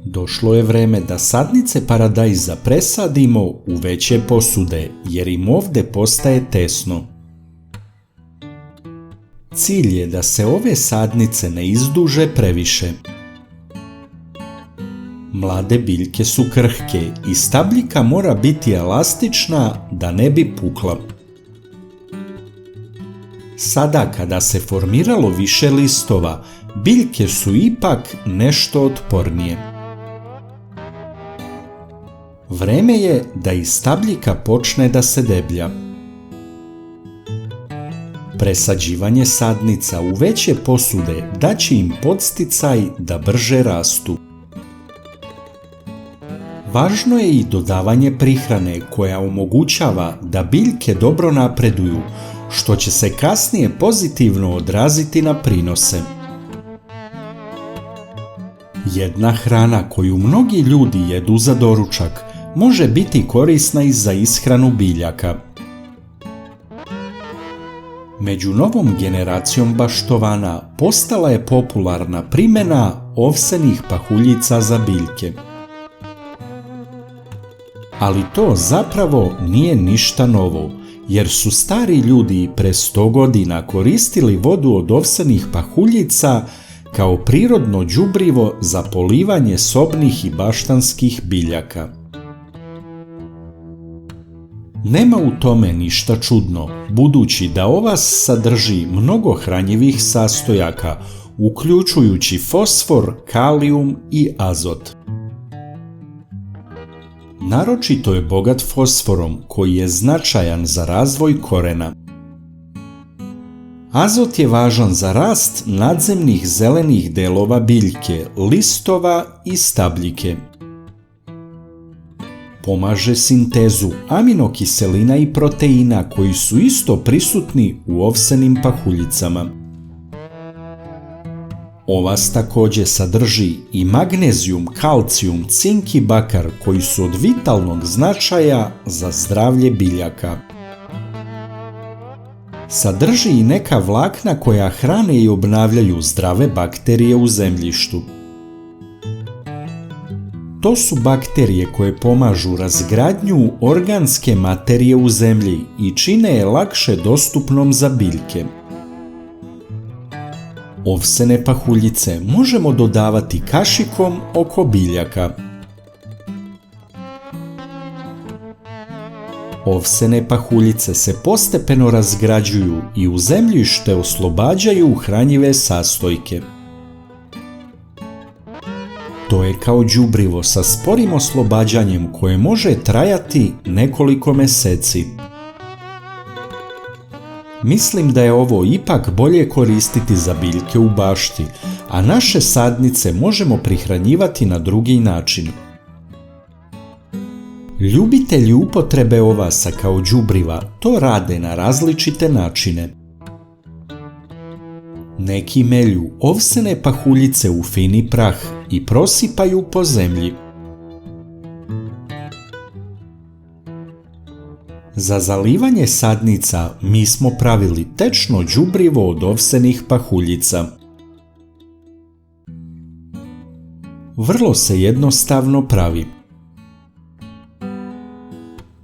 Došlo je vreme da sadnice paradajza presadimo u veće posude, jer im ovdje postaje tesno. Cilj je da se ove sadnice ne izduže previše. Mlade biljke su krhke i stabljika mora biti elastična da ne bi pukla. Sada kada se formiralo više listova, biljke su ipak nešto otpornije. Vreme je da iz stabljika počne da se deblja. Presađivanje sadnica u veće posude daće im podsticaj da brže rastu. Važno je i dodavanje prihrane koja omogućava da biljke dobro napreduju, što će se kasnije pozitivno odraziti na prinose. Jedna hrana koju mnogi ljudi jedu za doručak može biti korisna i za ishranu biljaka. Među novom generacijom baštovana postala je popularna primjena ovsenih pahuljica za biljke. Ali to zapravo nije ništa novo, jer su stari ljudi pre 100 godina koristili vodu od ovsenih pahuljica kao prirodno đubrivo za polivanje sobnih i baštanskih biljaka. Nema u tome ništa čudno, budući da ovas sadrži mnogo hranjivih sastojaka, uključujući fosfor, kalijum i azot. Naročito je bogat fosforom, koji je značajan za razvoj korena. Azot je važan za rast nadzemnih zelenih delova biljke, listova i stabljike. Pomaže sintezu aminokiselina i proteina koji su isto prisutni u ovsenim pahuljicama. Ovas također sadrži i magnezijum, kalcijum, cink i bakar koji su od vitalnog značaja za zdravlje biljaka. Sadrži i neka vlakna koja hrane i obnavljaju zdrave bakterije u zemljištu. To su bakterije koje pomažu razgradnju organske materije u zemlji i čine je lakše dostupnom za biljke. Ovsene pahuljice možemo dodavati kašikom oko biljaka. Ovsene pahuljice se postepeno razgrađuju i u zemljište oslobađaju hranjive sastojke. To je kao đubrivo sa sporim oslobađanjem koje može trajati nekoliko meseci. Mislim da je ovo ipak bolje koristiti za biljke u bašti, a naše sadnice možemo prihranjivati na drugi način. Ljubitelji upotrebe ovasa kao đubriva to rade na različite načine. Neki melju ovsene pahuljice u fini prah i prosipaju po zemlji. Za zalivanje sadnica mi smo pravili tečno đubrivo od ovsenih pahuljica. Vrlo se jednostavno pravi.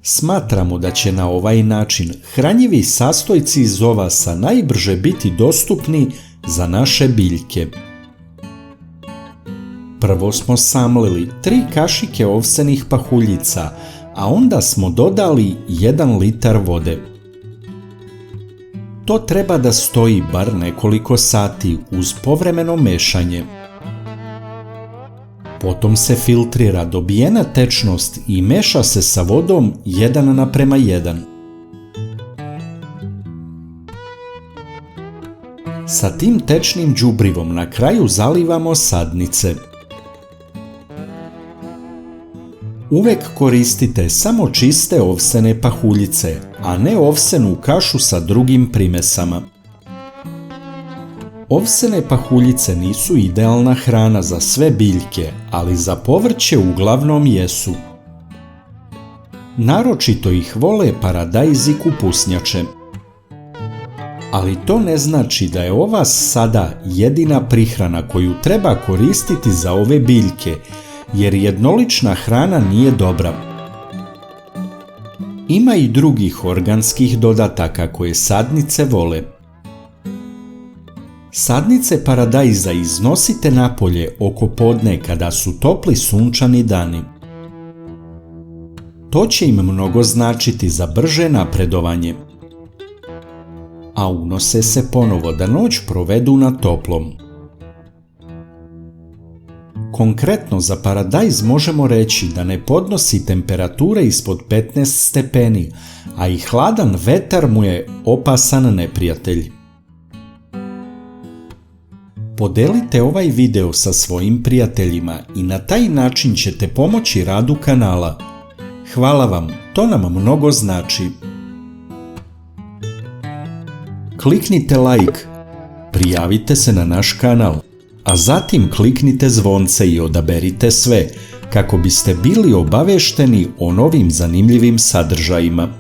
Smatramo da će na ovaj način hranjivi sastojci iz ovasa najbrže biti dostupni za naše biljke. Prvo smo samlili 3 kašike ovsenih pahuljica, a onda smo dodali 1 litar vode. To treba da stoji bar nekoliko sati uz povremeno mešanje. Potom se filtrira dobijena tečnost i meša se sa vodom 1:1. Sa tim tečnim đubrivom na kraju zalivamo sadnice. Uvek koristite samo čiste ovsene pahuljice, a ne ovsenu kašu sa drugim primesama. Ovsene pahuljice nisu idealna hrana za sve biljke, ali za povrće uglavnom jesu. Naročito ih vole paradajz i kupusnjače. Ali to ne znači da je ovas sada jedina prihrana koju treba koristiti za ove biljke, jer jednolična hrana nije dobra. Ima i drugih organskih dodataka koje sadnice vole. Sadnice paradajza iznosite napolje oko podne kada su topli sunčani dani. To će im mnogo značiti za brže napredovanje. A unose se ponovo da noć provedu na toplom. Konkretno za paradajz možemo reći da ne podnosi temperature ispod 15 stepeni, a i hladan vetar mu je opasan neprijatelj. Podelite ovaj video sa svojim prijateljima i na taj način ćete pomoći radu kanala. Hvala vam, to nam mnogo znači. Kliknite like, prijavite se na naš kanal, a zatim kliknite zvonce i odaberite sve kako biste bili obavešteni o novim zanimljivim sadržajima.